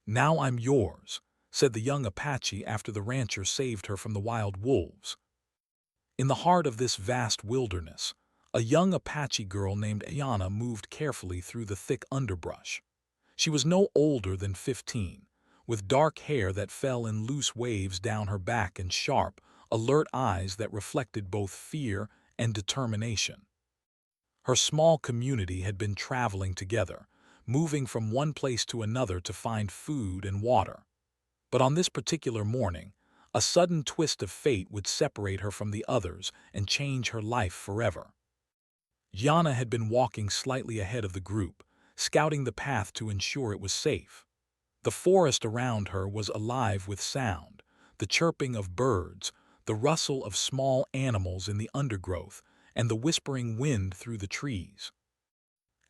"Now I'm yours," said the young Apache after the rancher saved her from the wild wolves. In the heart of this vast wilderness, a young Apache girl named Ayana moved carefully through the thick underbrush. She was no older than 15, with dark hair that fell in loose waves down her back and sharp, alert eyes that reflected both fear and determination. Her small community had been traveling together, moving from one place to another to find food and water. But on this particular morning, a sudden twist of fate would separate her from the others and change her life forever. Yana had been walking slightly ahead of the group, scouting the path to ensure it was safe. The forest around her was alive with sound, the chirping of birds, the rustle of small animals in the undergrowth, and the whispering wind through the trees.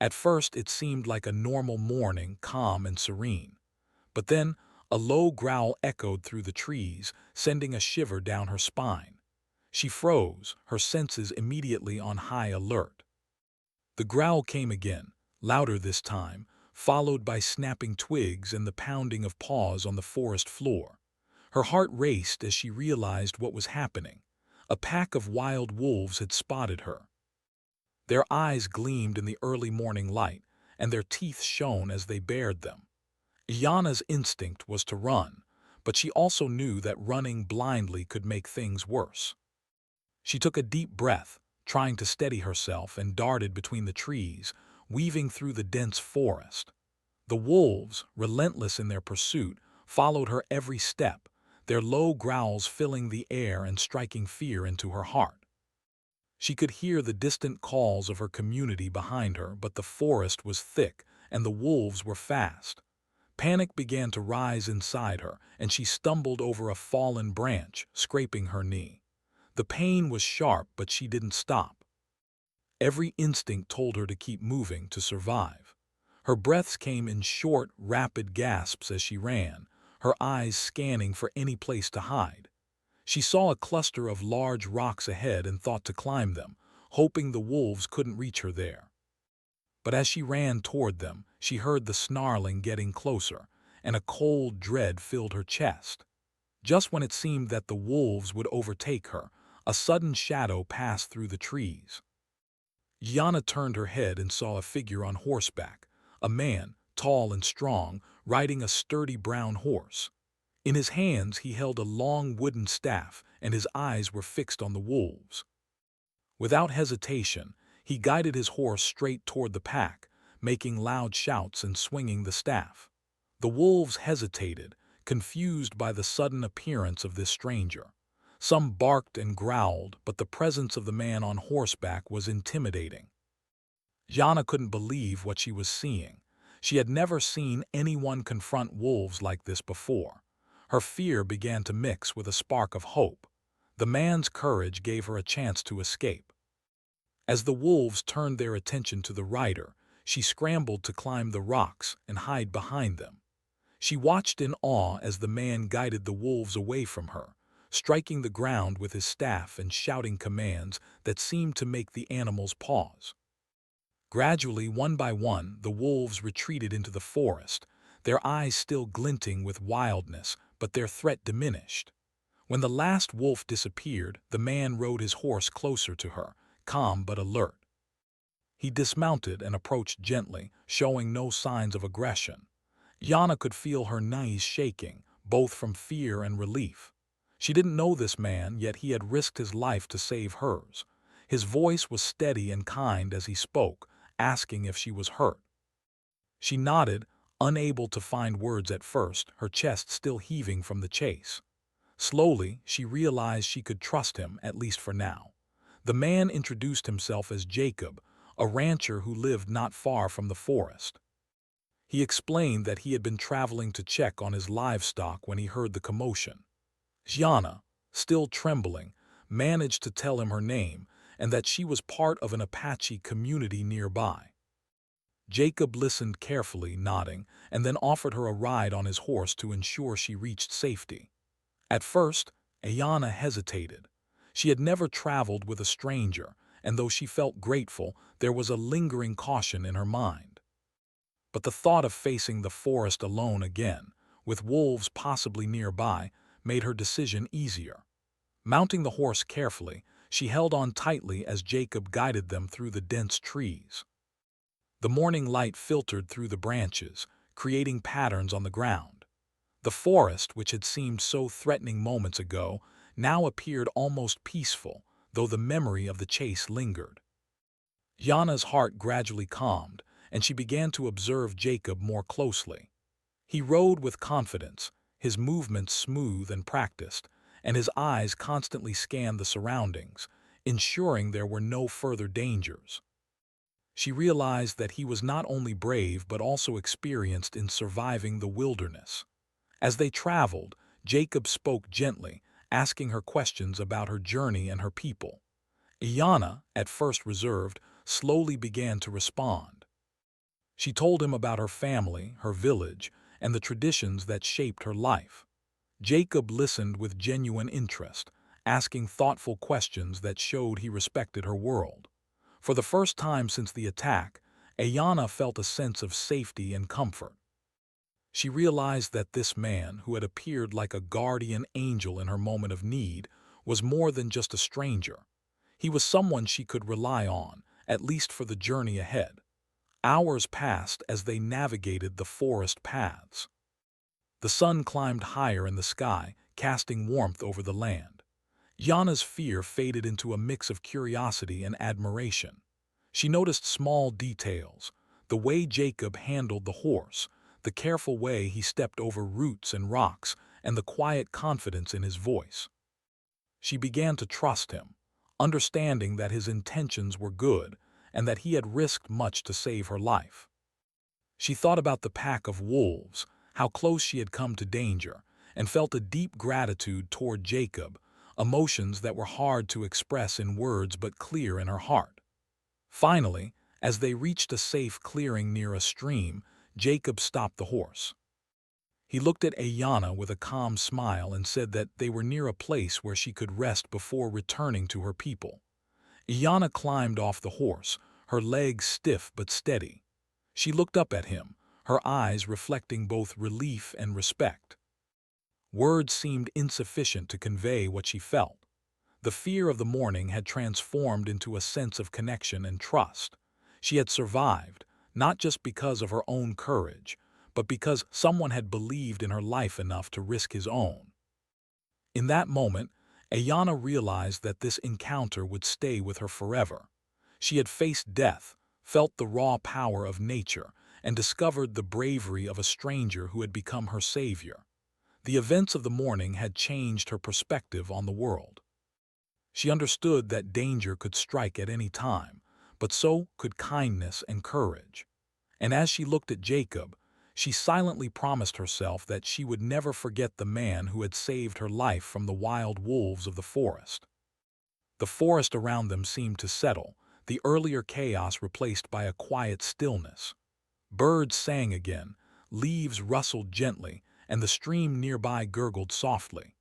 At first it seemed like a normal morning, calm and serene. But then a low growl echoed through the trees, sending a shiver down her spine. She froze, her senses immediately on high alert. The growl came again, louder this time, followed by snapping twigs and the pounding of paws on the forest floor. Her heart raced as she realized what was happening. A pack of wild wolves had spotted her. Their eyes gleamed in the early morning light, and their teeth shone as they bared them. Iyana's instinct was to run, but she also knew that running blindly could make things worse. She took a deep breath, trying to steady herself, and darted between the trees, weaving through the dense forest. The wolves, relentless in their pursuit, followed her every step, their low growls filling the air and striking fear into her heart. She could hear the distant calls of her community behind her, but the forest was thick and the wolves were fast. Panic began to rise inside her, and she stumbled over a fallen branch, scraping her knee. The pain was sharp, but she didn't stop. Every instinct told her to keep moving to survive. Her breaths came in short, rapid gasps as she ran, her eyes scanning for any place to hide. She saw a cluster of large rocks ahead and thought to climb them, hoping the wolves couldn't reach her there. But as she ran toward them, she heard the snarling getting closer, and a cold dread filled her chest. Just when it seemed that the wolves would overtake her, a sudden shadow passed through the trees. Yana turned her head and saw a figure on horseback, a man, tall and strong, riding a sturdy brown horse. In his hands he held a long wooden staff, and his eyes were fixed on the wolves. Without hesitation, he guided his horse straight toward the pack, making loud shouts and swinging the staff. The wolves hesitated, confused by the sudden appearance of this stranger. Some barked and growled, but the presence of the man on horseback was intimidating. Yana couldn't believe what she was seeing. She had never seen anyone confront wolves like this before. Her fear began to mix with a spark of hope. The man's courage gave her a chance to escape. As the wolves turned their attention to the rider, she scrambled to climb the rocks and hide behind them. She watched in awe as the man guided the wolves away from her, striking the ground with his staff and shouting commands that seemed to make the animals pause. Gradually, one by one, the wolves retreated into the forest, their eyes still glinting with wildness, but their threat diminished. When the last wolf disappeared, the man rode his horse closer to her, calm but alert. He dismounted and approached gently, showing no signs of aggression. Yana could feel her knees shaking, both from fear and relief. She didn't know this man, yet he had risked his life to save hers. His voice was steady and kind as he spoke, asking if she was hurt. She nodded, unable to find words at first, her chest still heaving from the chase. Slowly, she realized she could trust him, at least for now. The man introduced himself as Jacob, a rancher who lived not far from the forest. He explained that he had been traveling to check on his livestock when he heard the commotion. Yana, still trembling, managed to tell him her name and that she was part of an Apache community nearby. Jacob listened carefully, nodding, and then offered her a ride on his horse to ensure she reached safety. At first, Ayana hesitated. She had never traveled with a stranger, and though she felt grateful, there was a lingering caution in her mind. But the thought of facing the forest alone again, with wolves possibly nearby, made her decision easier. Mounting the horse carefully, she held on tightly as Jacob guided them through the dense trees. The morning light filtered through the branches, creating patterns on the ground. The forest, which had seemed so threatening moments ago, now appeared almost peaceful, though the memory of the chase lingered. Yana's heart gradually calmed, and she began to observe Jacob more closely. He rode with confidence, his movements smooth and practiced, and his eyes constantly scanned the surroundings, ensuring there were no further dangers. She realized that he was not only brave but also experienced in surviving the wilderness. As they traveled, Jacob spoke gently, asking her questions about her journey and her people. Iana, at first reserved, slowly began to respond. She told him about her family, her village, and the traditions that shaped her life. Jacob listened with genuine interest, asking thoughtful questions that showed he respected her world. For the first time since the attack, Ayana felt a sense of safety and comfort. She realized that this man, who had appeared like a guardian angel in her moment of need, was more than just a stranger. He was someone she could rely on, at least for the journey ahead. Hours passed as they navigated the forest paths. The sun climbed higher in the sky, casting warmth over the land. Yana's fear faded into a mix of curiosity and admiration. She noticed small details, the way Jacob handled the horse, the careful way he stepped over roots and rocks, and the quiet confidence in his voice. She began to trust him, understanding that his intentions were good and that he had risked much to save her life. She thought about the pack of wolves, how close she had come to danger, and felt a deep gratitude toward Jacob, emotions that were hard to express in words but clear in her heart. Finally, as they reached a safe clearing near a stream, Jacob stopped the horse. He looked at Ayana with a calm smile and said that they were near a place where she could rest before returning to her people. Ayana climbed off the horse, her legs stiff but steady. She looked up at him, her eyes reflecting both relief and respect. Words seemed insufficient to convey what she felt. The fear of the morning had transformed into a sense of connection and trust. She had survived, not just because of her own courage, but because someone had believed in her life enough to risk his own. In that moment, Ayana realized that this encounter would stay with her forever. She had faced death, felt the raw power of nature, and discovered the bravery of a stranger who had become her savior. The events of the morning had changed her perspective on the world. She understood that danger could strike at any time, but so could kindness and courage. And as she looked at Jacob, she silently promised herself that she would never forget the man who had saved her life from the wild wolves of the forest. The forest around them seemed to settle, the earlier chaos replaced by a quiet stillness. Birds sang again, leaves rustled gently, and the stream nearby gurgled softly.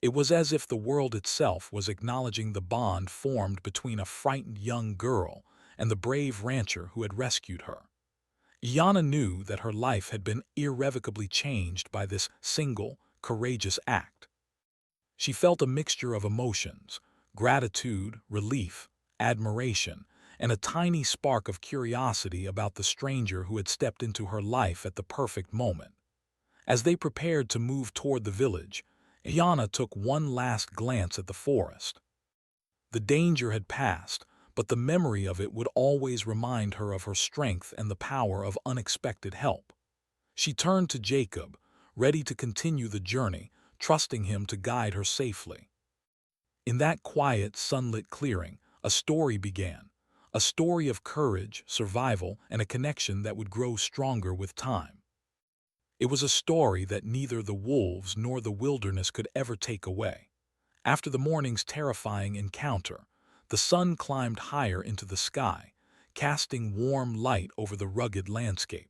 It was as if the world itself was acknowledging the bond formed between a frightened young girl and the brave rancher who had rescued her. Yana knew that her life had been irrevocably changed by this single, courageous act. She felt a mixture of emotions, gratitude, relief, admiration, and a tiny spark of curiosity about the stranger who had stepped into her life at the perfect moment. As they prepared to move toward the village, Yana took one last glance at the forest. The danger had passed, but the memory of it would always remind her of her strength and the power of unexpected help. She turned to Jacob, ready to continue the journey, trusting him to guide her safely. In that quiet, sunlit clearing, a story began, a story of courage, survival, and a connection that would grow stronger with time. It was a story that neither the wolves nor the wilderness could ever take away. After the morning's terrifying encounter, the sun climbed higher into the sky, casting warm light over the rugged landscape.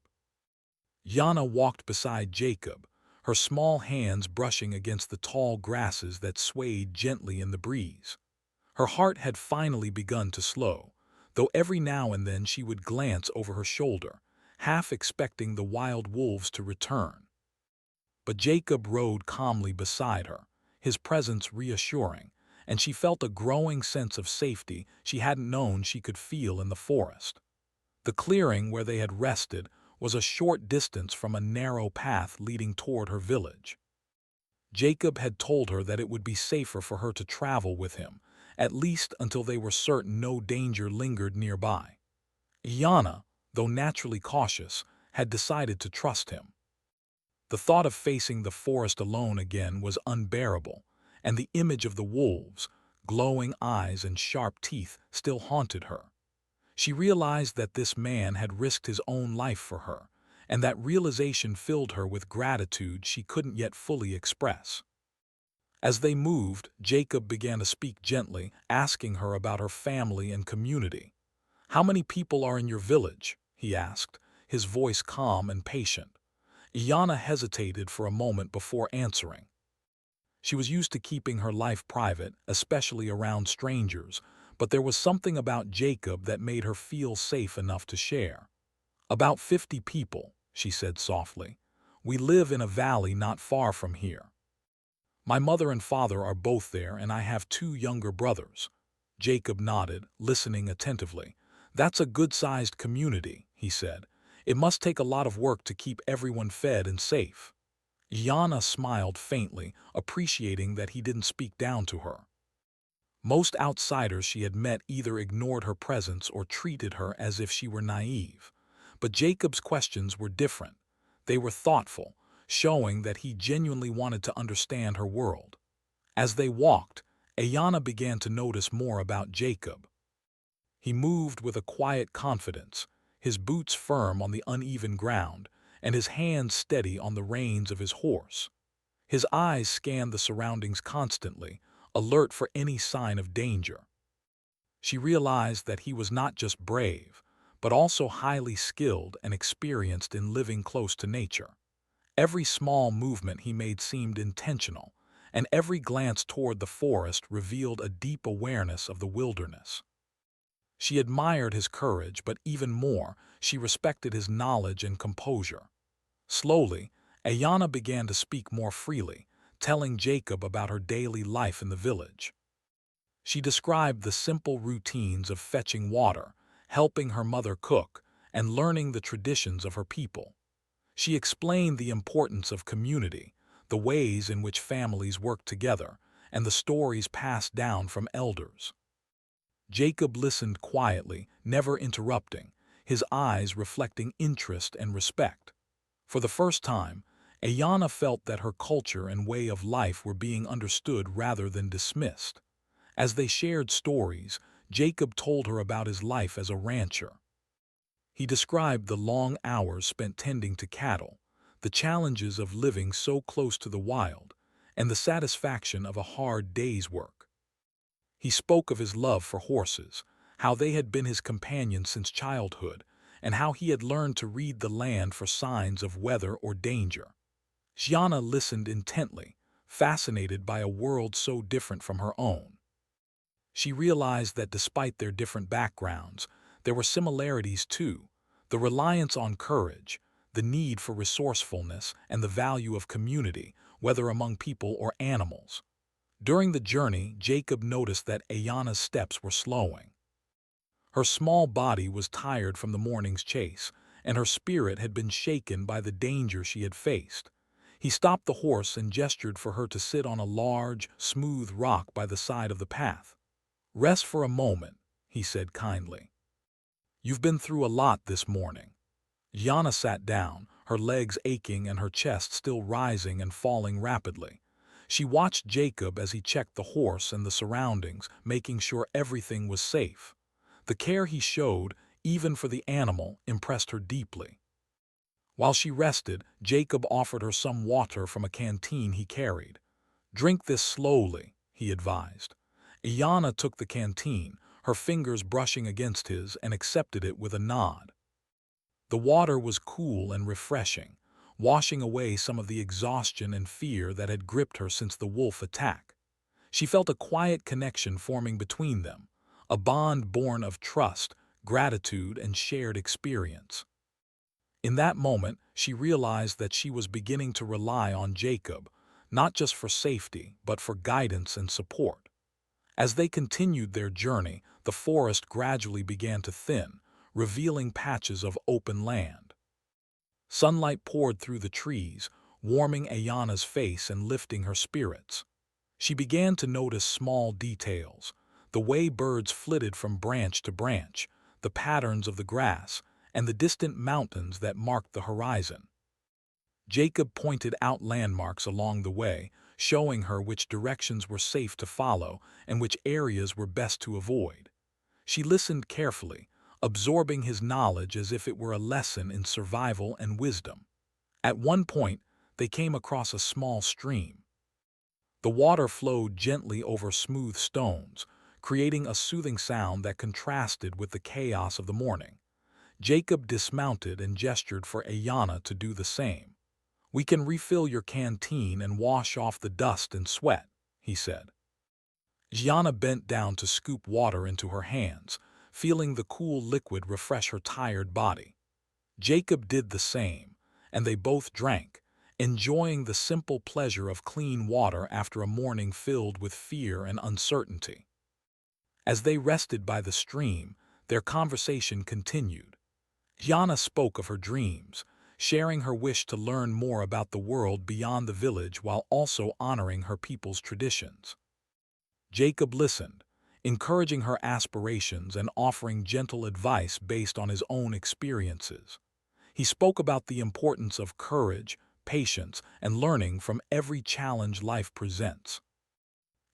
Yana walked beside Jacob, her small hands brushing against the tall grasses that swayed gently in the breeze. Her heart had finally begun to slow, though every now and then she would glance over her shoulder, half expecting the wild wolves to return. but Jacob rode calmly beside her, his presence reassuring, and she felt a growing sense of safety she hadn't known she could feel in the forest. The clearing where they had rested was a short distance from a narrow path leading toward her village. Jacob had told her that it would be safer for her to travel with him, at least until they were certain no danger lingered nearby. Iana, though naturally cautious, had decided to trust him. The thought of facing the forest alone again was unbearable, and the image of the wolves, glowing eyes and sharp teeth, still haunted her. She realized that this man had risked his own life for her, and that realization filled her with gratitude she couldn't yet fully express. As they moved, Jacob began to speak gently, asking her about her family and community. "How many people are in your village?" he asked, his voice calm and patient. Iana hesitated for a moment before answering. She was used to keeping her life private, especially around strangers, but there was something about Jacob that made her feel safe enough to share. "About 50 people," she said softly. "We live in a valley not far from here. My mother and father are both there, and I have 2 younger brothers." Jacob nodded, listening attentively. "That's a good-sized community," he said. "It must take a lot of work to keep everyone fed and safe." Iana smiled faintly, appreciating that he didn't speak down to her. Most outsiders she had met either ignored her presence or treated her as if she were naive. But Jacob's questions were different. They were thoughtful, showing that he genuinely wanted to understand her world. As they walked, Ayana began to notice more about Jacob. He moved with a quiet confidence, his boots firm on the uneven ground, and his hands steady on the reins of his horse. His eyes scanned the surroundings constantly, alert for any sign of danger. She realized that he was not just brave, but also highly skilled and experienced in living close to nature. Every small movement he made seemed intentional, and every glance toward the forest revealed a deep awareness of the wilderness. She admired his courage, but even more, she respected his knowledge and composure. Slowly, Ayana began to speak more freely, telling Jacob about her daily life in the village. She described the simple routines of fetching water, helping her mother cook, and learning the traditions of her people. She explained the importance of community, the ways in which families work together, and the stories passed down from elders. Jacob listened quietly, never interrupting, his eyes reflecting interest and respect. For the first time, Ayana felt that her culture and way of life were being understood rather than dismissed. As they shared stories, Jacob told her about his life as a rancher. He described the long hours spent tending to cattle, the challenges of living so close to the wild, and the satisfaction of a hard day's work. He spoke of his love for horses, how they had been his companions since childhood, and how he had learned to read the land for signs of weather or danger. Gianna listened intently, fascinated by a world so different from her own. She realized that despite their different backgrounds, there were similarities too: the reliance on courage, the need for resourcefulness, and the value of community, whether among people or animals. During the journey, Jacob noticed that Ayana's steps were slowing. Her small body was tired from the morning's chase, and her spirit had been shaken by the danger she had faced. He stopped the horse and gestured for her to sit on a large, smooth rock by the side of the path. "Rest for a moment," he said kindly. "You've been through a lot this morning." Yana sat down, her legs aching and her chest still rising and falling rapidly. She watched Jacob as he checked the horse and the surroundings, making sure everything was safe. The care he showed, even for the animal, impressed her deeply. While she rested, Jacob offered her some water from a canteen he carried. "Drink this slowly," he advised. Iana took the canteen, her fingers brushing against his, and accepted it with a nod. The water was cool and refreshing, washing away some of the exhaustion and fear that had gripped her since the wolf attack. She felt a quiet connection forming between them, a bond born of trust, gratitude, and shared experience. In that moment, she realized that she was beginning to rely on Jacob, not just for safety, but for guidance and support. As they continued their journey, the forest gradually began to thin, revealing patches of open land. Sunlight poured through the trees, warming Ayana's face and lifting her spirits. She began to notice small details, the way birds flitted from branch to branch, the patterns of the grass, and the distant mountains that marked the horizon. Jacob pointed out landmarks along the way, showing her which directions were safe to follow and which areas were best to avoid. She listened carefully, absorbing his knowledge as if it were a lesson in survival and wisdom. At one point, they came across a small stream. The water flowed gently over smooth stones, creating a soothing sound that contrasted with the chaos of the morning. Jacob dismounted and gestured for Ayana to do the same. "We can refill your canteen and wash off the dust and sweat," he said. Ayana bent down to scoop water into her hands, feeling the cool liquid refresh her tired body. Jacob did the same, and they both drank, enjoying the simple pleasure of clean water after a morning filled with fear and uncertainty. As they rested by the stream, their conversation continued. Ayana spoke of her dreams, sharing her wish to learn more about the world beyond the village while also honoring her people's traditions. Jacob listened, encouraging her aspirations and offering gentle advice based on his own experiences. He spoke about the importance of courage, patience, and learning from every challenge life presents.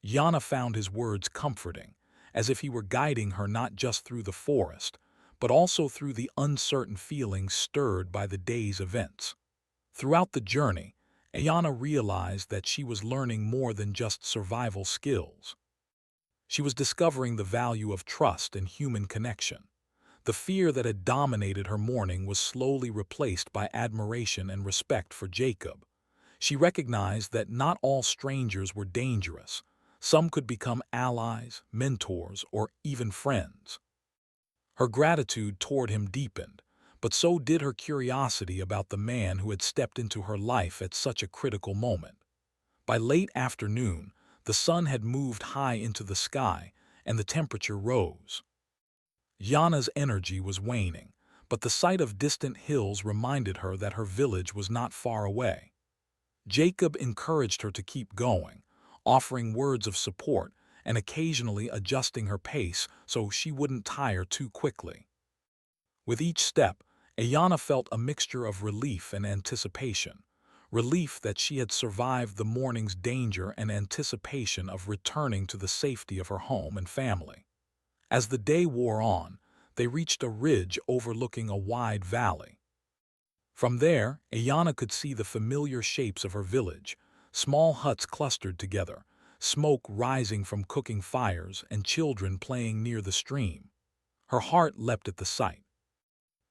Yana found his words comforting, as if he were guiding her not just through the forest, but also through the uncertain feelings stirred by the day's events. Throughout the journey, Ayana realized that she was learning more than just survival skills. She was discovering the value of trust and human connection. The fear that had dominated her morning was slowly replaced by admiration and respect for Jacob. She recognized that not all strangers were dangerous. Some could become allies, mentors, or even friends. Her gratitude toward him deepened, but so did her curiosity about the man who had stepped into her life at such a critical moment. By late afternoon, the sun had moved high into the sky, and the temperature rose. Yana's energy was waning, but the sight of distant hills reminded her that her village was not far away. Jacob encouraged her to keep going, offering words of support and occasionally adjusting her pace so she wouldn't tire too quickly. With each step, Ayana felt a mixture of relief and anticipation. Relief that she had survived the morning's danger and anticipation of returning to the safety of her home and family. As the day wore on, they reached a ridge overlooking a wide valley. From there, Ayana could see the familiar shapes of her village, small huts clustered together, smoke rising from cooking fires, and children playing near the stream. Her heart leapt at the sight.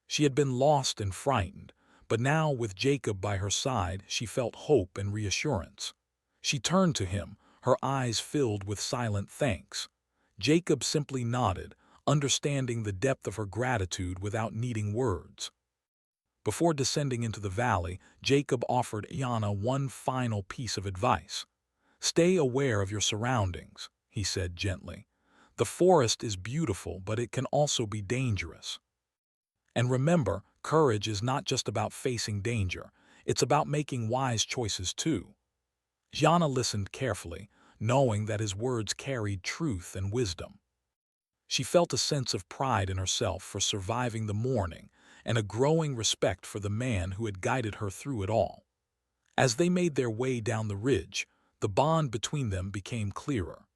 She had been lost and frightened, but now with Jacob by her side, she felt hope and reassurance. She turned to him, her eyes filled with silent thanks. Jacob simply nodded, understanding the depth of her gratitude without needing words. Before descending into the valley, Jacob offered Ayana one final piece of advice. "Stay aware of your surroundings," he said gently. "The forest is beautiful, but it can also be dangerous. And remember, courage is not just about facing danger, it's about making wise choices too." Ayana listened carefully, knowing that his words carried truth and wisdom. She felt a sense of pride in herself for surviving the morning and a growing respect for the man who had guided her through it all. As they made their way down the ridge, the bond between them became clearer.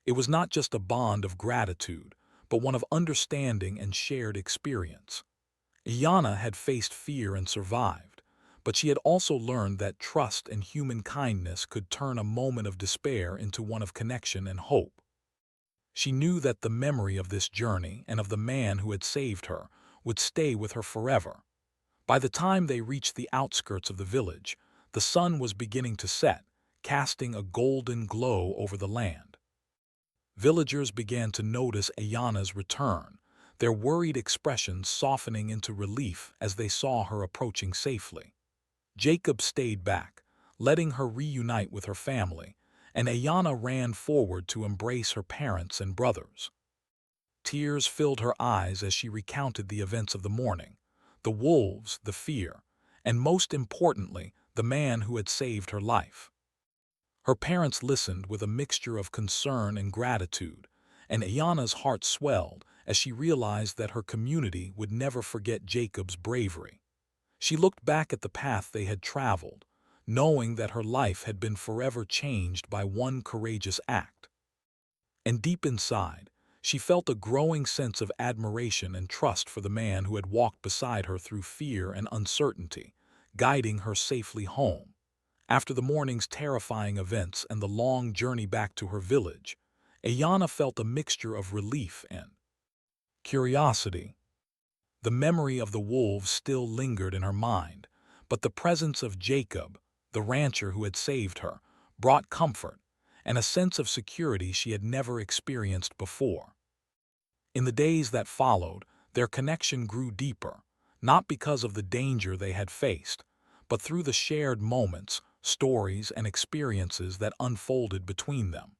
It was not just a bond of gratitude, but one of understanding and shared experience. Ayana had faced fear and survived, but she had also learned that trust and human kindness could turn a moment of despair into one of connection and hope. She knew that the memory of this journey and of the man who had saved her would stay with her forever. By the time they reached the outskirts of the village, the sun was beginning to set, casting a golden glow over the land. Villagers began to notice Ayana's return. their worried expressions softening into relief as they saw her approaching safely. Jacob stayed back, letting her reunite with her family, and Ayanna ran forward to embrace her parents and brothers. Tears filled her eyes as she recounted the events of the morning, the wolves, the fear, and most importantly, the man who had saved her life. Her parents listened with a mixture of concern and gratitude, and Ayanna's heart swelled as she realized that her community would never forget Jacob's bravery. She looked back at the path they had traveled, knowing that her life had been forever changed by one courageous act. And deep inside, she felt a growing sense of admiration and trust for the man who had walked beside her through fear and uncertainty, guiding her safely home. After the morning's terrifying events and the long journey back to her village, Ayanna felt a mixture of relief and curiosity. The memory of the wolves still lingered in her mind, but the presence of Jacob, the rancher who had saved her, brought comfort and a sense of security she had never experienced before. In the days that followed, their connection grew deeper, not because of the danger they had faced, but through the shared moments, stories, and experiences that unfolded between them.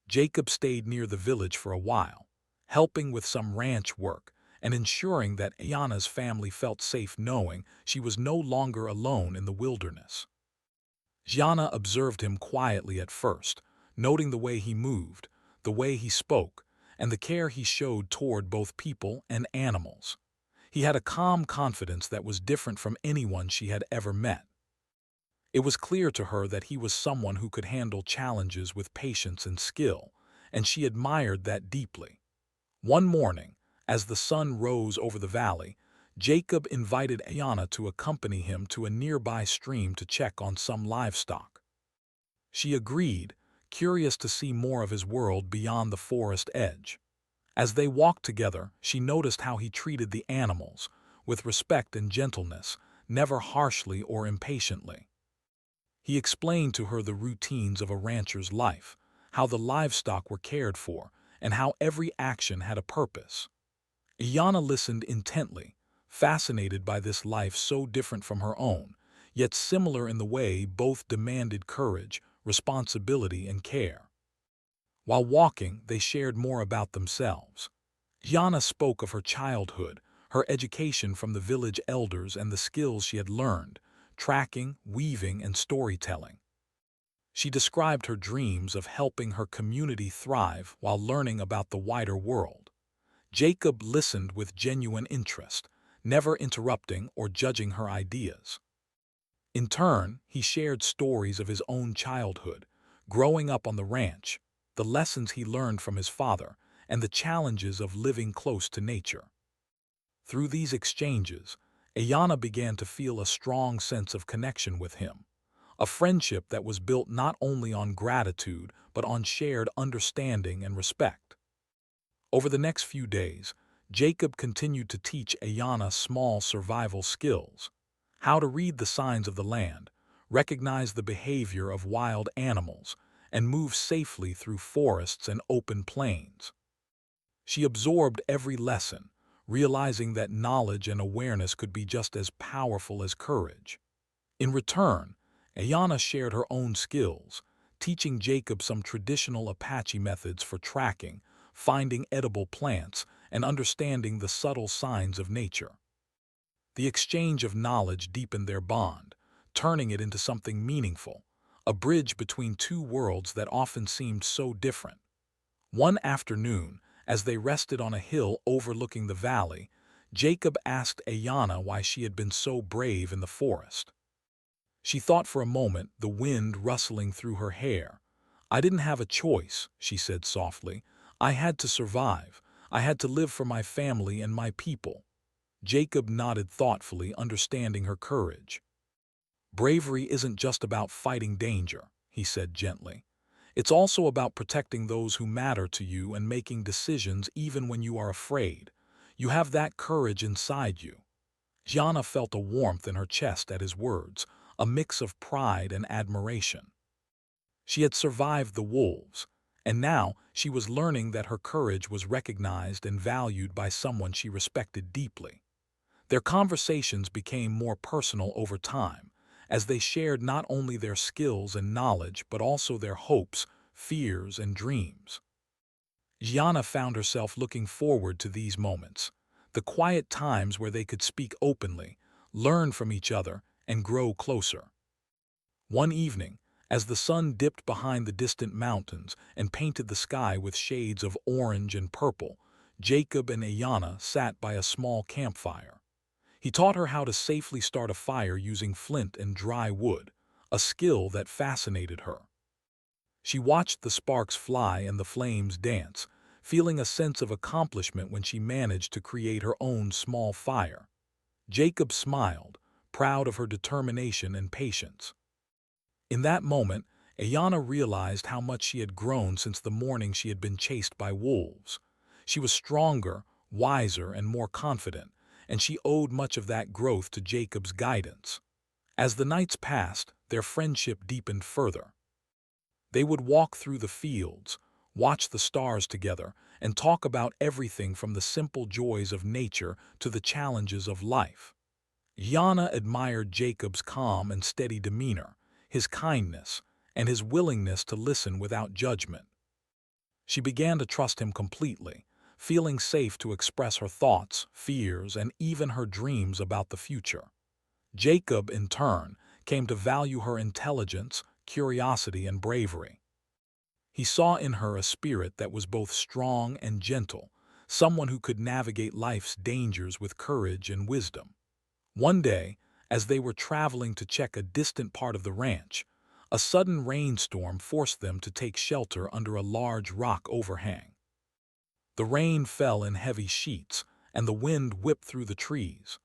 Jacob stayed near the village for a while, helping with some ranch work and ensuring that Ayanna's family felt safe knowing she was no longer alone in the wilderness. Gianna observed him quietly at first, noting the way he moved, the way he spoke, and the care he showed toward both people and animals. He had a calm confidence that was different from anyone she had ever met. It was clear to her that he was someone who could handle challenges with patience and skill, and she admired that deeply. One morning, as the sun rose over the valley, Jacob invited Ayanna to accompany him to a nearby stream to check on some livestock. She agreed, curious to see more of his world beyond the forest edge. As they walked together, she noticed how he treated the animals, with respect and gentleness, never harshly or impatiently. He explained to her the routines of a rancher's life, how the livestock were cared for, and how every action had a purpose. Ayanna listened intently, fascinated by this life so different from her own, yet similar in the way both demanded courage, responsibility, and care. While walking, they shared more about themselves. Ayanna spoke of her childhood, her education from the village elders, and the skills she had learned, tracking, weaving, and storytelling. She described her dreams of helping her community thrive while learning about the wider world. Jacob listened with genuine interest, never interrupting or judging her ideas. In turn, he shared stories of his own childhood, growing up on the ranch, the lessons he learned from his father, and the challenges of living close to nature. Through these exchanges, Ayanna began to feel a strong sense of connection with him, a friendship that was built not only on gratitude but on shared understanding and respect. Over the next few days, Jacob continued to teach Ayanna small survival skills: how to read the signs of the land, recognize the behavior of wild animals, and move safely through forests and open plains. She absorbed every lesson, realizing that knowledge and awareness could be just as powerful as courage. In return, Ayanna shared her own skills, teaching Jacob some traditional Apache methods for tracking, finding edible plants, and understanding the subtle signs of nature. The exchange of knowledge deepened their bond, turning it into something meaningful, a bridge between two worlds that often seemed so different. One afternoon, as they rested on a hill overlooking the valley, Jacob asked Ayanna why she had been so brave in the forest. She thought for a moment, the wind rustling through her hair. "I didn't have a choice," she said softly. "I had to survive. I had to live for my family and my people." Jacob nodded thoughtfully, understanding her courage. "Bravery isn't just about fighting danger," he said gently. "It's also about protecting those who matter to you and making decisions even when you are afraid. You have that courage inside you." Gianna felt a warmth in her chest at his words, a mix of pride and admiration. She had survived the wolves, And now she was learning that her courage was recognized and valued by someone she respected deeply. Their conversations became more personal over time, as they shared not only their skills and knowledge but also their hopes, fears, and dreams. Gianna found herself looking forward to these moments, the quiet times where they could speak openly, learn from each other, and grow closer. One evening, as the sun dipped behind the distant mountains and painted the sky with shades of orange and purple, Jacob and Ayana sat by a small campfire. He taught her how to safely start a fire using flint and dry wood, a skill that fascinated her. She watched the sparks fly and the flames dance, feeling a sense of accomplishment when she managed to create her own small fire. Jacob smiled, proud of her determination and patience. In that moment, Ayana realized how much she had grown since the morning she had been chased by wolves. She was stronger, wiser, and more confident, and she owed much of that growth to Jacob's guidance. As the nights passed, their friendship deepened further. They would walk through the fields, watch the stars together, and talk about everything from the simple joys of nature to the challenges of life. Yana admired Jacob's calm and steady demeanor, his kindness, and his willingness to listen without judgment. She began to trust him completely, feeling safe to express her thoughts, fears, and even her dreams about the future. Jacob, in turn, came to value her intelligence, curiosity, and bravery. He saw in her a spirit that was both strong and gentle, someone who could navigate life's dangers with courage and wisdom. One day, as they were traveling to check a distant part of the ranch, a sudden rainstorm forced them to take shelter under a large rock overhang. The rain fell in heavy sheets, and the wind whipped through the trees.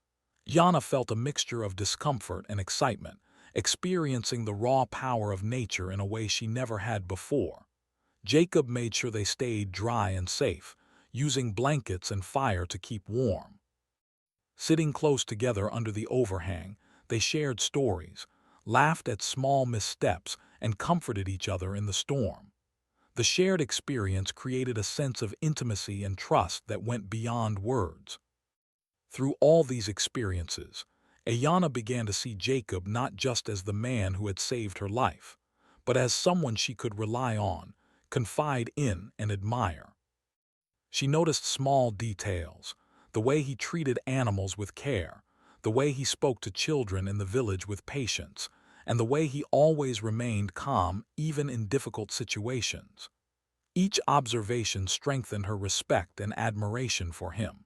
Yana felt a mixture of discomfort and excitement, experiencing the raw power of nature in a way she never had before. Jacob made sure they stayed dry and safe, using blankets and fire to keep warm. Sitting close together under the overhang, they shared stories, laughed at small missteps, and comforted each other in the storm. The shared experience created a sense of intimacy and trust that went beyond words. Through all these experiences, Ayana began to see Jacob not just as the man who had saved her life, but as someone she could rely on, confide in, and admire. She noticed small details, the way he treated animals with care, the way he spoke to children in the village with patience, and the way he always remained calm even in difficult situations. Each observation strengthened her respect and admiration for him.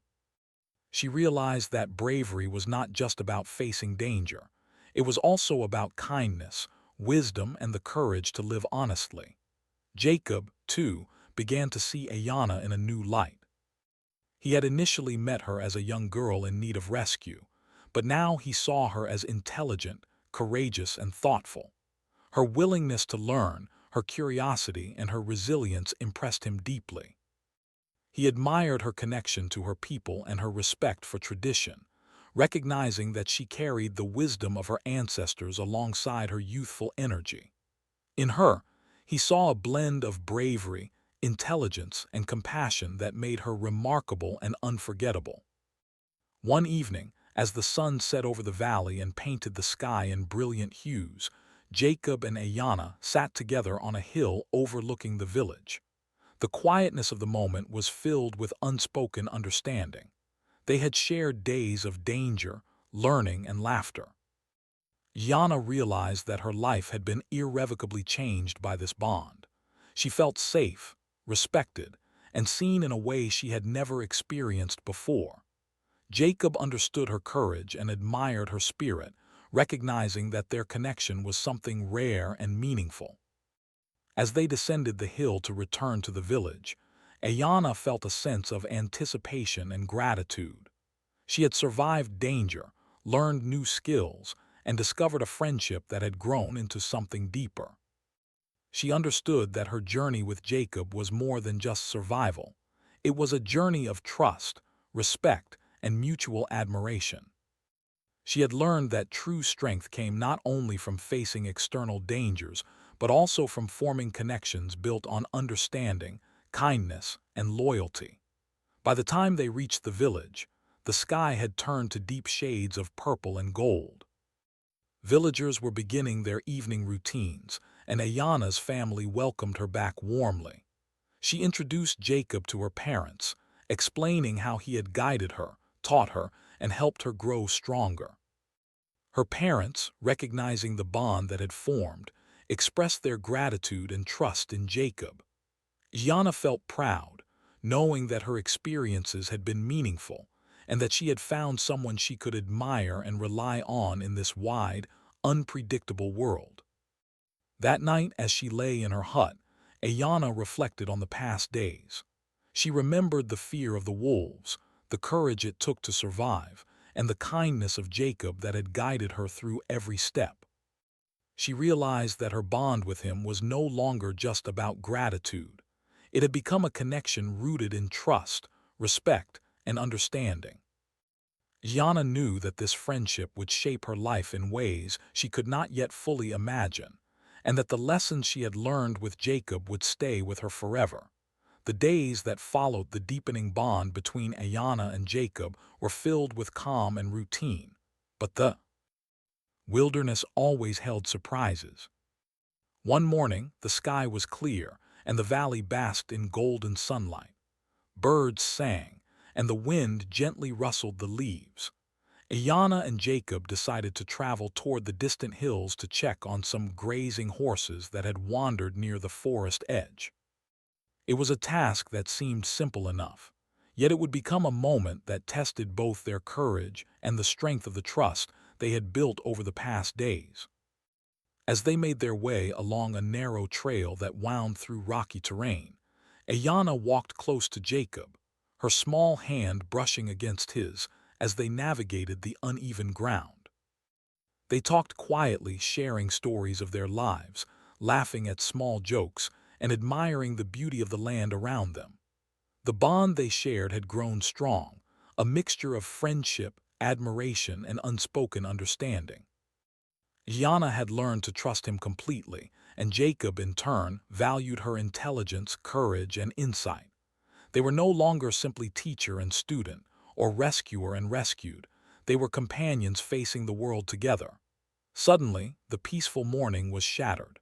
She realized that bravery was not just about facing danger. It was also about kindness, wisdom, and the courage to live honestly. Jacob, too, began to see Ayana in a new light. He had initially met her as a young girl in need of rescue, but now he saw her as intelligent, courageous, and thoughtful. Her willingness to learn, her curiosity, and her resilience impressed him deeply. He admired her connection to her people and her respect for tradition, recognizing that she carried the wisdom of her ancestors alongside her youthful energy. In her, he saw a blend of bravery, intelligence, and compassion that made her remarkable and unforgettable. One evening, as the sun set over the valley and painted the sky in brilliant hues, Jacob and Ayana sat together on a hill overlooking the village. The quietness of the moment was filled with unspoken understanding. They had shared days of danger, learning, and laughter. Yana realized that her life had been irrevocably changed by this bond. She felt safe, respected, and seen in a way she had never experienced before. Jacob understood her courage and admired her spirit, recognizing that their connection was something rare and meaningful. As they descended the hill to return to the village, Ayana felt a sense of anticipation and gratitude. She had survived danger, learned new skills, and discovered a friendship that had grown into something deeper. She understood that her journey with Jacob was more than just survival. It was a journey of trust, respect, and mutual admiration. She had learned that true strength came not only from facing external dangers, but also from forming connections built on understanding, kindness, and loyalty. By the time they reached the village, the sky had turned to deep shades of purple and gold. Villagers were beginning their evening routines, and Ayana's family welcomed her back warmly. She introduced Jacob to her parents, explaining how he had guided her, taught her, and helped her grow stronger. Her parents, recognizing the bond that had formed, expressed their gratitude and trust in Jacob. Ayana felt proud, knowing that her experiences had been meaningful and that she had found someone she could admire and rely on in this wide, unpredictable world. That night, as she lay in her hut, Ayana reflected on the past days. She remembered the fear of the wolves, the courage it took to survive, and the kindness of Jacob that had guided her through every step. She realized that her bond with him was no longer just about gratitude. It had become a connection rooted in trust, respect, and understanding. Ayana knew that this friendship would shape her life in ways she could not yet fully imagine, and that the lessons she had learned with Jacob would stay with her forever. The days that followed the deepening bond between Ayana and Jacob were filled with calm and routine, but the wilderness always held surprises. One morning, the sky was clear, and the valley basked in golden sunlight. Birds sang, and the wind gently rustled the leaves. Ayana and Jacob decided to travel toward the distant hills to check on some grazing horses that had wandered near the forest edge. It was a task that seemed simple enough, yet it would become a moment that tested both their courage and the strength of the trust they had built over the past days. As they made their way along a narrow trail that wound through rocky terrain, Ayana walked close to Jacob, her small hand brushing against his as they navigated the uneven ground. They talked quietly, sharing stories of their lives, laughing at small jokes, and admiring the beauty of the land around them. The bond they shared had grown strong, a mixture of friendship, admiration, and unspoken understanding. Ayana had learned to trust him completely, and Jacob, in turn, valued her intelligence, courage, and insight. They were no longer simply teacher and student, or rescuer and rescued. They were companions facing the world together. Suddenly, the peaceful morning was shattered.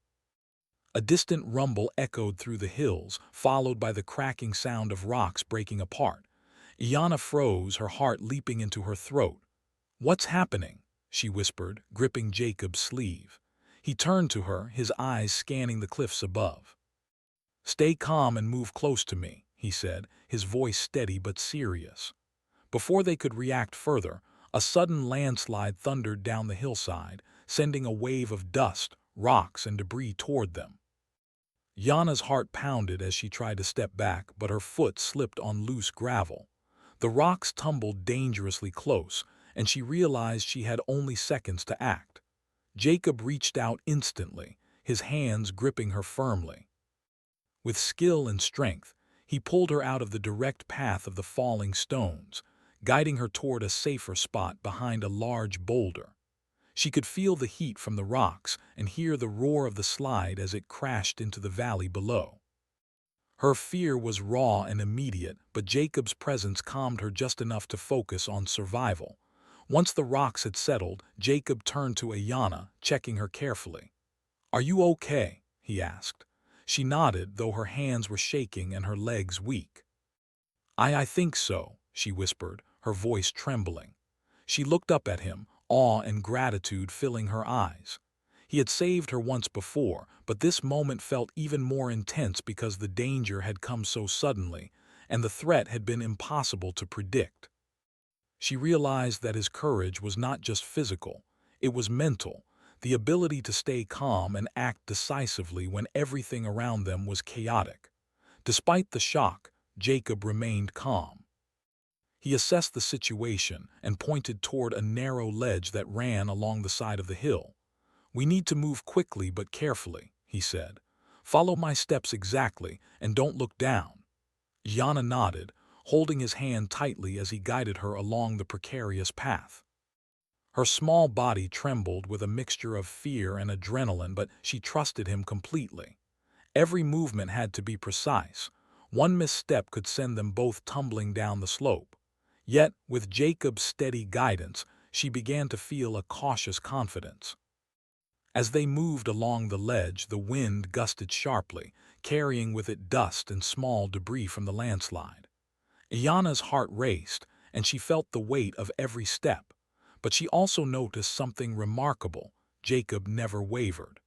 A distant rumble echoed through the hills, followed by the cracking sound of rocks breaking apart. Ayana froze, her heart leaping into her throat. "What's happening?" she whispered, gripping Jacob's sleeve. He turned to her, his eyes scanning the cliffs above. "Stay calm and move close to me," he said, his voice steady but serious. Before they could react further, a sudden landslide thundered down the hillside, sending a wave of dust, rocks, and debris toward them. Yana's heart pounded as she tried to step back, but her foot slipped on loose gravel. The rocks tumbled dangerously close, and she realized she had only seconds to act. Jacob reached out instantly, his hands gripping her firmly. With skill and strength, he pulled her out of the direct path of the falling stones, guiding her toward a safer spot behind a large boulder. She could feel the heat from the rocks and hear the roar of the slide as it crashed into the valley below. Her fear was raw and immediate, but Jacob's presence calmed her just enough to focus on survival. Once the rocks had settled, Jacob turned to Ayana, checking her carefully. "Are you okay?" he asked. She nodded, though her hands were shaking and her legs weak. I think so," she whispered, her voice trembling. She looked up at him, awe and gratitude filling her eyes. He had saved her once before, but this moment felt even more intense because the danger had come so suddenly, and the threat had been impossible to predict. She realized that his courage was not just physical, it was mental, the ability to stay calm and act decisively when everything around them was chaotic. Despite the shock, Jacob remained calm. He assessed the situation and pointed toward a narrow ledge that ran along the side of the hill. "We need to move quickly but carefully," he said. "Follow my steps exactly and don't look down." Yana nodded, holding his hand tightly as he guided her along the precarious path. Her small body trembled with a mixture of fear and adrenaline, but she trusted him completely. Every movement had to be precise. One misstep could send them both tumbling down the slope. Yet, with Jacob's steady guidance, she began to feel a cautious confidence. As they moved along the ledge, the wind gusted sharply, carrying with it dust and small debris from the landslide. Ayana's heart raced, and she felt the weight of every step. But she also noticed something remarkable. Jacob never wavered.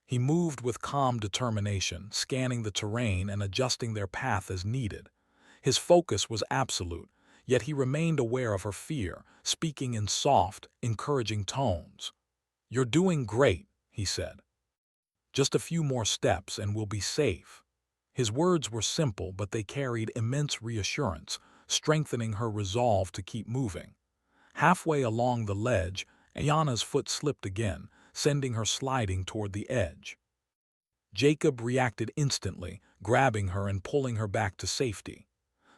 He moved with calm determination, scanning the terrain and adjusting their path as needed. His focus was absolute, yet he remained aware of her fear, speaking in soft, encouraging tones. "You're doing great," he said. "Just a few more steps and we'll be safe." His words were simple, but they carried immense reassurance, strengthening her resolve to keep moving. Halfway along the ledge, Ayana's foot slipped again, sending her sliding toward the edge. Jacob reacted instantly, grabbing her and pulling her back to safety.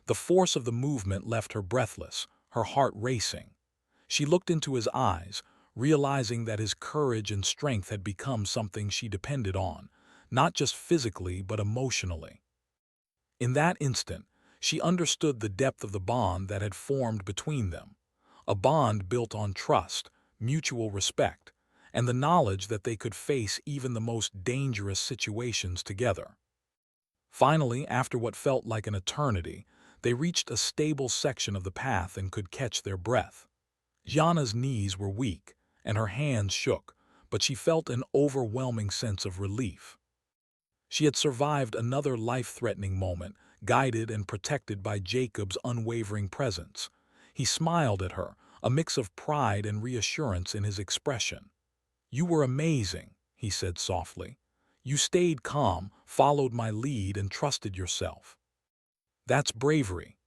The force of the movement left her breathless, her heart racing. She looked into his eyes, realizing that his courage and strength had become something she depended on, not just physically but emotionally. In that instant, she understood the depth of the bond that had formed between them, a bond built on trust, mutual respect, and the knowledge that they could face even the most dangerous situations together. Finally, after what felt like an eternity, they reached a stable section of the path and could catch their breath. Jana's knees were weak, and her hands shook, but she felt an overwhelming sense of relief. She had survived another life-threatening moment, guided and protected by Jacob's unwavering presence. He smiled at her, a mix of pride and reassurance in his expression. "You were amazing," he said softly. "You stayed calm, followed my lead, and trusted yourself. That's bravery."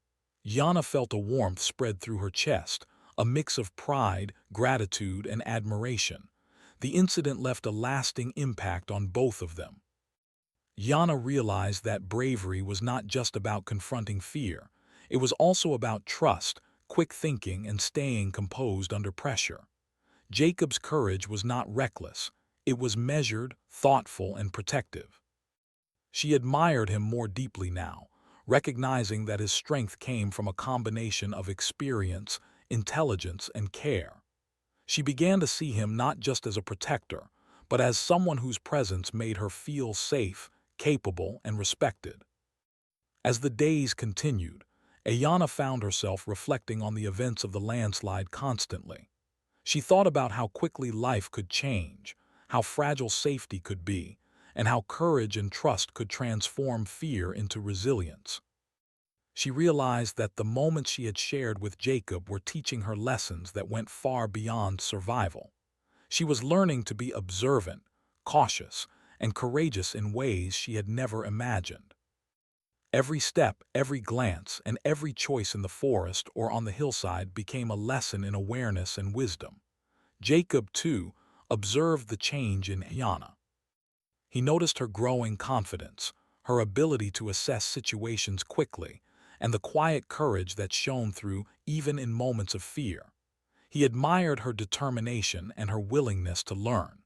Yana felt a warmth spread through her chest, a mix of pride, gratitude, and admiration. The incident left a lasting impact on both of them. Yana realized that bravery was not just about confronting fear. It was also about trust, quick thinking, and staying composed under pressure. Jacob's courage was not reckless. It was measured, thoughtful, and protective. She admired him more deeply now, recognizing that his strength came from a combination of experience, intelligence, and care. She began to see him not just as a protector, but as someone whose presence made her feel safe, capable, and respected. As the days continued, Ayana found herself reflecting on the events of the landslide constantly. She thought about how quickly life could change, how fragile safety could be, and how courage and trust could transform fear into resilience. She realized that the moments she had shared with Jacob were teaching her lessons that went far beyond survival. She was learning to be observant, cautious, and courageous in ways she had never imagined. Every step, every glance, and every choice in the forest or on the hillside became a lesson in awareness and wisdom. Jacob, too, observed the change in Ayana. He noticed her growing confidence, her ability to assess situations quickly, and the quiet courage that shone through even in moments of fear. He admired her determination and her willingness to learn.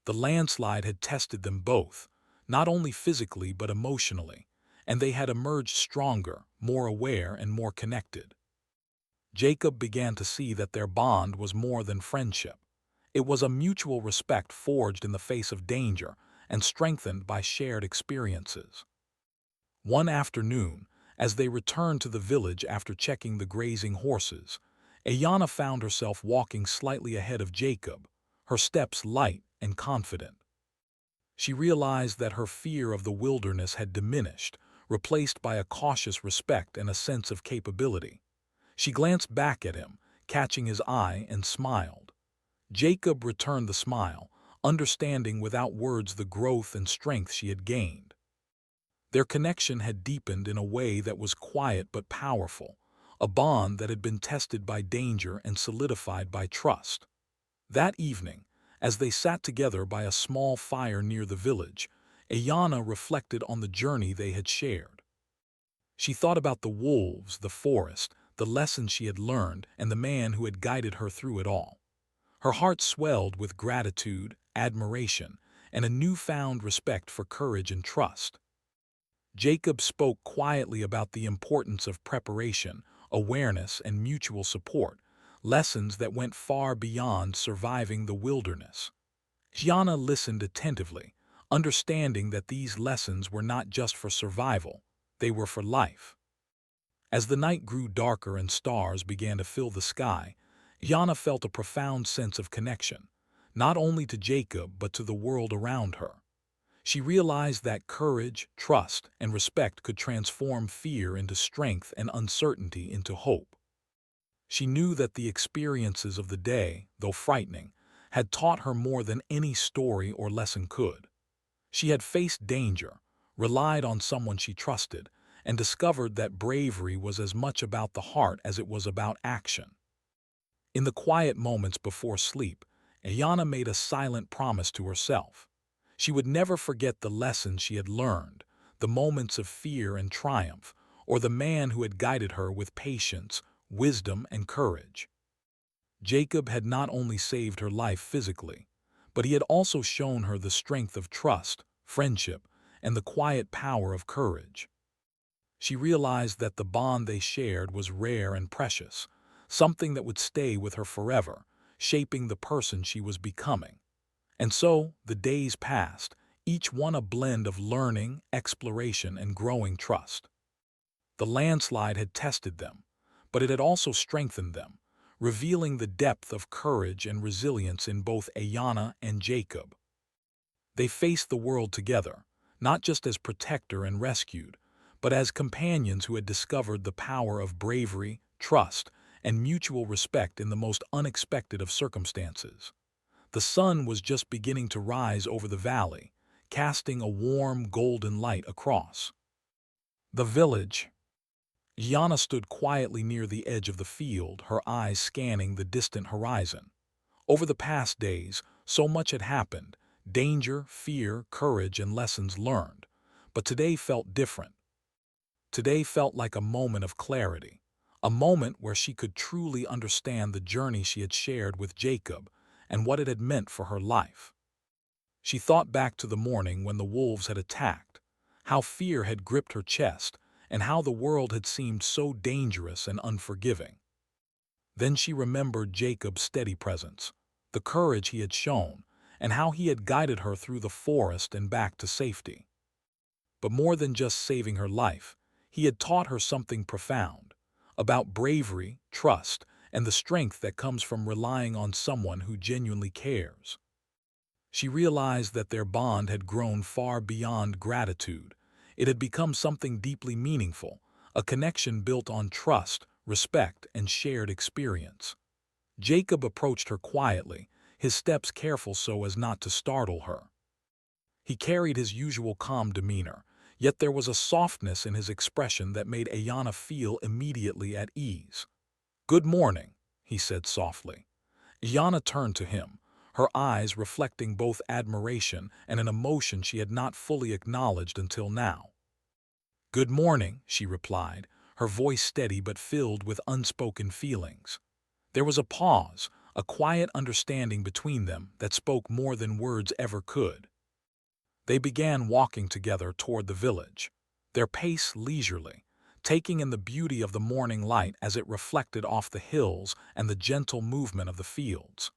The landslide had tested them both, not only physically but emotionally, and they had emerged stronger, more aware, and more connected. Jacob began to see that their bond was more than friendship. It was a mutual respect forged in the face of danger and strengthened by shared experiences. One afternoon, as they returned to the village after checking the grazing horses, Ayana found herself walking slightly ahead of Jacob, her steps light and confident. She realized that her fear of the wilderness had diminished, replaced by a cautious respect and a sense of capability. She glanced back at him, catching his eye, and smiled. Jacob returned the smile, understanding without words the growth and strength she had gained. Their connection had deepened in a way that was quiet but powerful, a bond that had been tested by danger and solidified by trust. That evening, as they sat together by a small fire near the village, Ayana reflected on the journey they had shared. She thought about the wolves, the forest, the the lessons she had learned, and the man who had guided her through it all. Her heart swelled with gratitude, admiration, and a newfound respect for courage and trust. Jacob spoke quietly about the importance of preparation, awareness, and mutual support, lessons that went far beyond surviving the wilderness. Gianna listened attentively, understanding that these lessons were not just for survival, they were for life. As the night grew darker and stars began to fill the sky, Gianna felt a profound sense of connection, not only to Jacob but to the world around her. She realized that courage, trust, and respect could transform fear into strength and uncertainty into hope. She knew that the experiences of the day, though frightening, had taught her more than any story or lesson could. She had faced danger, relied on someone she trusted, and discovered that bravery was as much about the heart as it was about action. In the quiet moments before sleep, Ayana made a silent promise to herself. She would never forget the lessons she had learned, the moments of fear and triumph, or the man who had guided her with patience, wisdom, and courage. Jacob had not only saved her life physically, but he had also shown her the strength of trust, friendship, and the quiet power of courage. She realized that the bond they shared was rare and precious, something that would stay with her forever, shaping the person she was becoming. And so, the days passed, each one a blend of learning, exploration, and growing trust. The landslide had tested them, but it had also strengthened them, revealing the depth of courage and resilience in both Ayana and Jacob. They faced the world together, not just as protector and rescued, but as companions who had discovered the power of bravery, trust, and mutual respect in the most unexpected of circumstances. The sun was just beginning to rise over the valley, casting a warm, golden light across the village. Gianna stood quietly near the edge of the field, her eyes scanning the distant horizon. Over the past days, so much had happened: danger, fear, courage, and lessons learned. But today felt different. Today felt like a moment of clarity, a moment where she could truly understand the journey she had shared with Jacob and what it had meant for her life. She thought back to the morning when the wolves had attacked, how fear had gripped her chest, and how the world had seemed so dangerous and unforgiving. Then she remembered Jacob's steady presence, the courage he had shown, and how he had guided her through the forest and back to safety. But more than just saving her life, he had taught her something profound, about bravery, trust, and the strength that comes from relying on someone who genuinely cares. She realized that their bond had grown far beyond gratitude. It had become something deeply meaningful, a connection built on trust, respect, and shared experience. Jacob approached her quietly, his steps careful so as not to startle her. He carried his usual calm demeanor, yet there was a softness in his expression that made Ayana feel immediately at ease. "Good morning," he said softly. Ayana turned to him, her eyes reflecting both admiration and an emotion she had not fully acknowledged until now. "Good morning," she replied, her voice steady but filled with unspoken feelings. There was a pause, a quiet understanding between them that spoke more than words ever could. They began walking together toward the village, their pace leisurely, taking in the beauty of the morning light as it reflected off the hills and the gentle movement of the fields.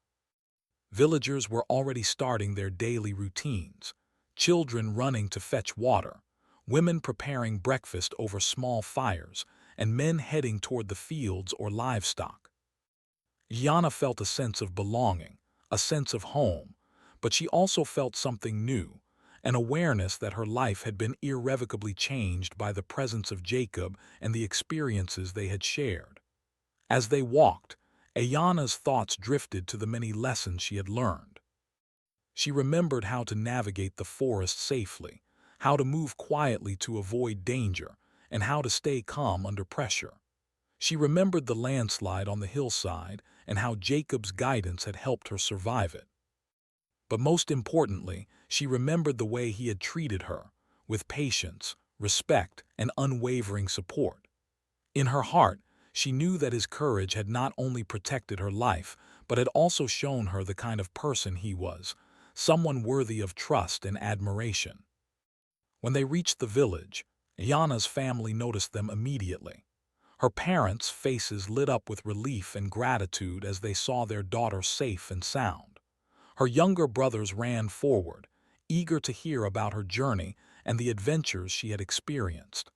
Villagers were already starting their daily routines, children running to fetch water, women preparing breakfast over small fires, and men heading toward the fields or livestock. Yana felt a sense of belonging, a sense of home, but she also felt something new, an awareness that her life had been irrevocably changed by the presence of Jacob and the experiences they had shared. As they walked, Ayana's thoughts drifted to the many lessons she had learned. She remembered how to navigate the forest safely, how to move quietly to avoid danger, and how to stay calm under pressure. She remembered the landslide on the hillside and how Jacob's guidance had helped her survive it. But most importantly, she remembered the way he had treated her, with patience, respect, and unwavering support. In her heart, She knew that his courage had not only protected her life, but had also shown her the kind of person he was, someone worthy of trust and admiration. When they reached the village, Ayana's family noticed them immediately. Her parents' faces lit up with relief and gratitude as they saw their daughter safe and sound. Her younger brothers ran forward, eager to hear about her journey and the adventures she had experienced.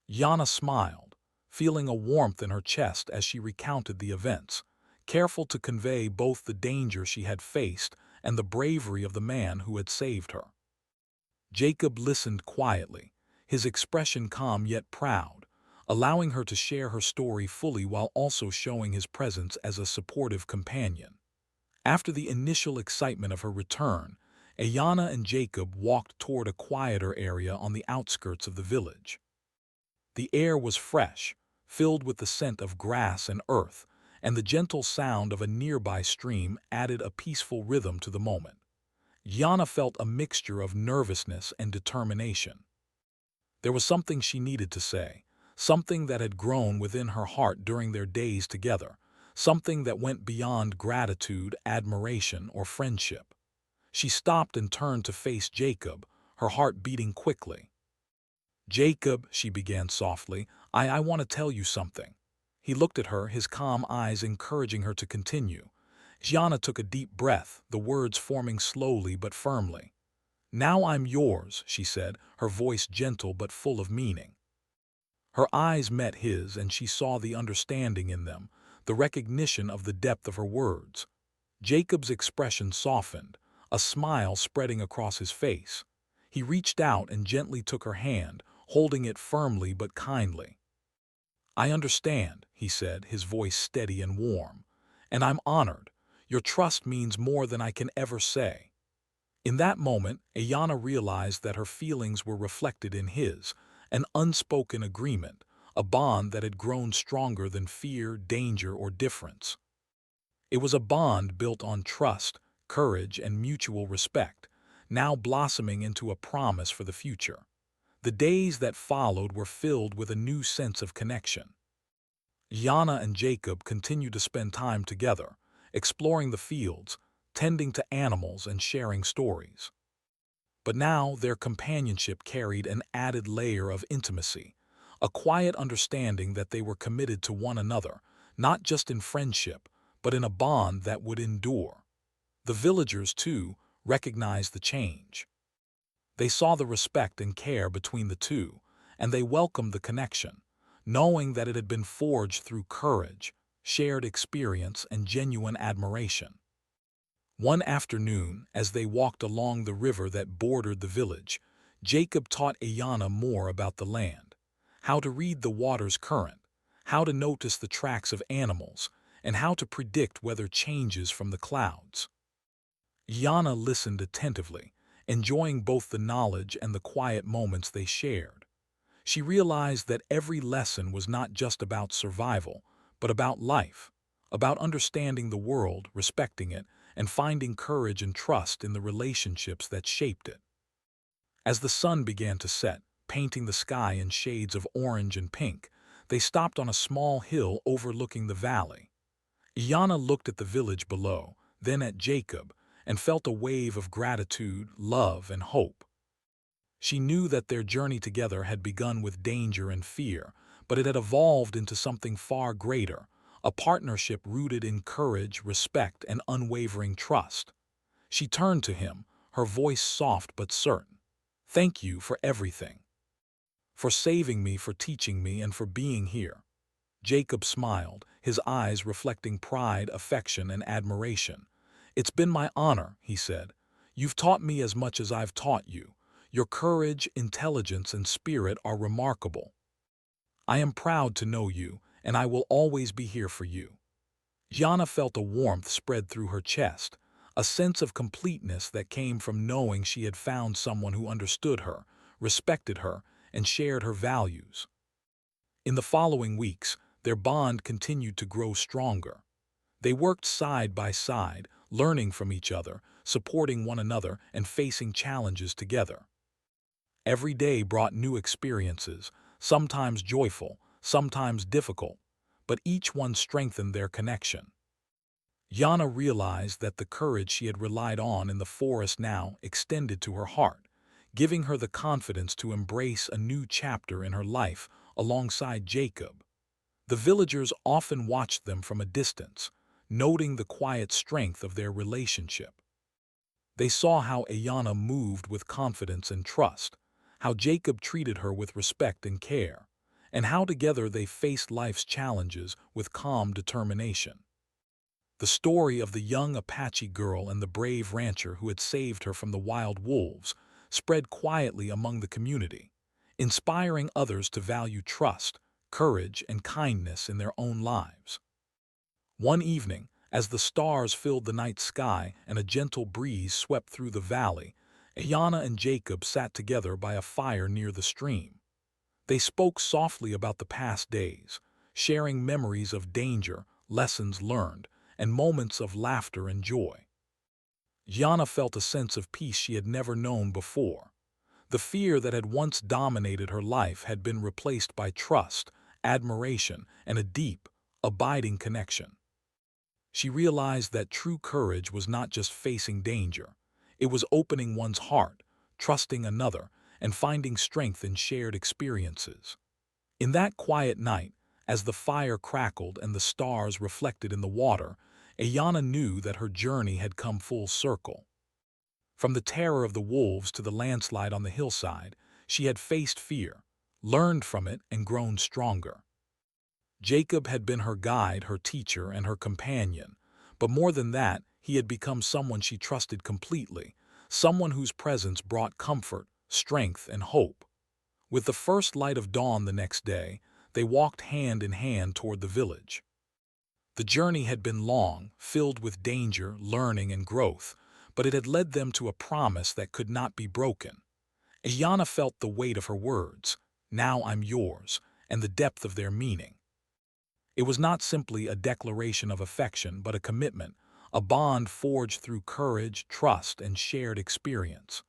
Yana smiled, feeling a warmth in her chest as she recounted the events, careful to convey both the danger she had faced and the bravery of the man who had saved her. Jacob listened quietly, his expression calm yet proud, allowing her to share her story fully while also showing his presence as a supportive companion. After the initial excitement of her return, Ayana and Jacob walked toward a quieter area on the outskirts of the village. The air was fresh, filled with the scent of grass and earth, and the gentle sound of a nearby stream added a peaceful rhythm to the moment. Yana felt a mixture of nervousness and determination. There was something she needed to say, something that had grown within her heart during their days together, something that went beyond gratitude, admiration, or friendship. She stopped and turned to face Jacob, her heart beating quickly. "Jacob," she began softly, I want to tell you something." He looked at her, his calm eyes encouraging her to continue. Yana took a deep breath, the words forming slowly but firmly. "Now I'm yours," she said, her voice gentle but full of meaning. Her eyes met his, and she saw the understanding in them, the recognition of the depth of her words. Jacob's expression softened, a smile spreading across his face. He reached out and gently took her hand, holding it firmly but kindly. "I understand," he said, his voice steady and warm. "And I'm honored. Your trust means more than I can ever say." In that moment, Ayana realized that her feelings were reflected in his, an unspoken agreement, a bond that had grown stronger than fear, danger, or difference. It was a bond built on trust, courage, and mutual respect, now blossoming into a promise for the future. The days that followed were filled with a new sense of connection. Yana and Jacob continued to spend time together, exploring the fields, tending to animals, and sharing stories. But now their companionship carried an added layer of intimacy, a quiet understanding that they were committed to one another, not just in friendship, but in a bond that would endure. The villagers, too, recognized the change. They saw the respect and care between the two, and they welcomed the connection, knowing that it had been forged through courage, shared experience, and genuine admiration. One afternoon, as they walked along the river that bordered the village, Jacob taught Ayana more about the land, how to read the water's current, how to notice the tracks of animals, and how to predict weather changes from the clouds. Ayana listened attentively, enjoying both the knowledge and the quiet moments they shared. She realized that every lesson was not just about survival, but about life, about understanding the world, respecting it, and finding courage and trust in the relationships that shaped it. As the sun began to set, painting the sky in shades of orange and pink, they stopped on a small hill overlooking the valley. Iana looked at the village below, then at Jacob, and felt a wave of gratitude, love, and hope. She knew that their journey together had begun with danger and fear, but it had evolved into something far greater, a partnership rooted in courage, respect, and unwavering trust. She turned to him, her voice soft but certain. "Thank you for everything. For saving me, for teaching me, and for being here." Jacob smiled, his eyes reflecting pride, affection, and admiration. "It's been my honor," he said. "You've taught me as much as I've taught you. Your courage, intelligence, and spirit are remarkable. I am proud to know you, and I will always be here for you." Yana felt a warmth spread through her chest, a sense of completeness that came from knowing she had found someone who understood her, respected her, and shared her values. In the following weeks, their bond continued to grow stronger. They worked side by side, learning from each other, supporting one another, and facing challenges together. Every day brought new experiences, sometimes joyful, sometimes difficult, but each one strengthened their connection. Yana realized that the courage she had relied on in the forest now extended to her heart, giving her the confidence to embrace a new chapter in her life alongside Jacob. The villagers often watched them from a distance, noting the quiet strength of their relationship. They saw how Ayana moved with confidence and trust, how Jacob treated her with respect and care, and how together they faced life's challenges with calm determination. The story of the young Apache girl and the brave rancher who had saved her from the wild wolves spread quietly among the community, inspiring others to value trust, courage, and kindness in their own lives. One evening, as the stars filled the night sky and a gentle breeze swept through the valley, Ayana and Jacob sat together by a fire near the stream. They spoke softly about the past days, sharing memories of danger, lessons learned, and moments of laughter and joy. Yana felt a sense of peace she had never known before. The fear that had once dominated her life had been replaced by trust, admiration, and a deep, abiding connection. She realized that true courage was not just facing danger. It was opening one's heart, trusting another, and finding strength in shared experiences. In that quiet night, as the fire crackled and the stars reflected in the water, Ayana knew that her journey had come full circle. From the terror of the wolves to the landslide on the hillside, she had faced fear, learned from it, and grown stronger. Jacob had been her guide, her teacher, and her companion, but more than that, he had become someone she trusted completely, someone whose presence brought comfort, strength, and hope. With the first light of dawn the next day, they walked hand in hand toward the village. The journey had been long, filled with danger, learning, and growth, but it had led them to a promise that could not be broken. Ayana felt the weight of her words, "Now I'm yours," and the depth of their meaning. It was not simply a declaration of affection, but a commitment, a bond forged through courage, trust, and shared experience.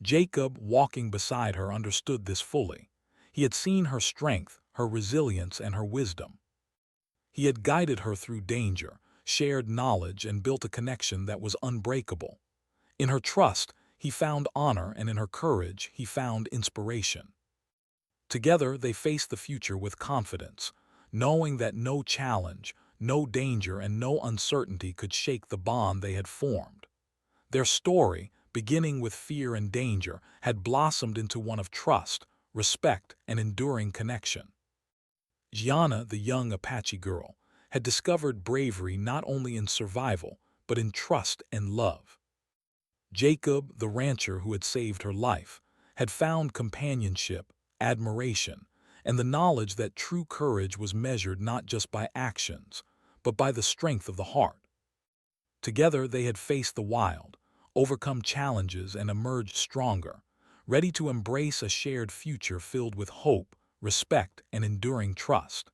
Jacob, walking beside her, understood this fully. He had seen her strength, her resilience, and her wisdom. He had guided her through danger, shared knowledge, and built a connection that was unbreakable. In her trust, he found honor, and in her courage, he found inspiration. Together, they faced the future with confidence, knowing that no challenge, no danger, and no uncertainty could shake the bond they had formed. Their story, beginning with fear and danger, had blossomed into one of trust, respect, and enduring connection. Gianna, the young Apache girl, had discovered bravery not only in survival, but in trust and love. Jacob, the rancher who had saved her life, had found companionship, admiration, and the knowledge that true courage was measured not just by actions, but by the strength of the heart. Together they had faced the wild, overcome challenges, and emerged stronger, ready to embrace a shared future filled with hope, respect, and enduring trust.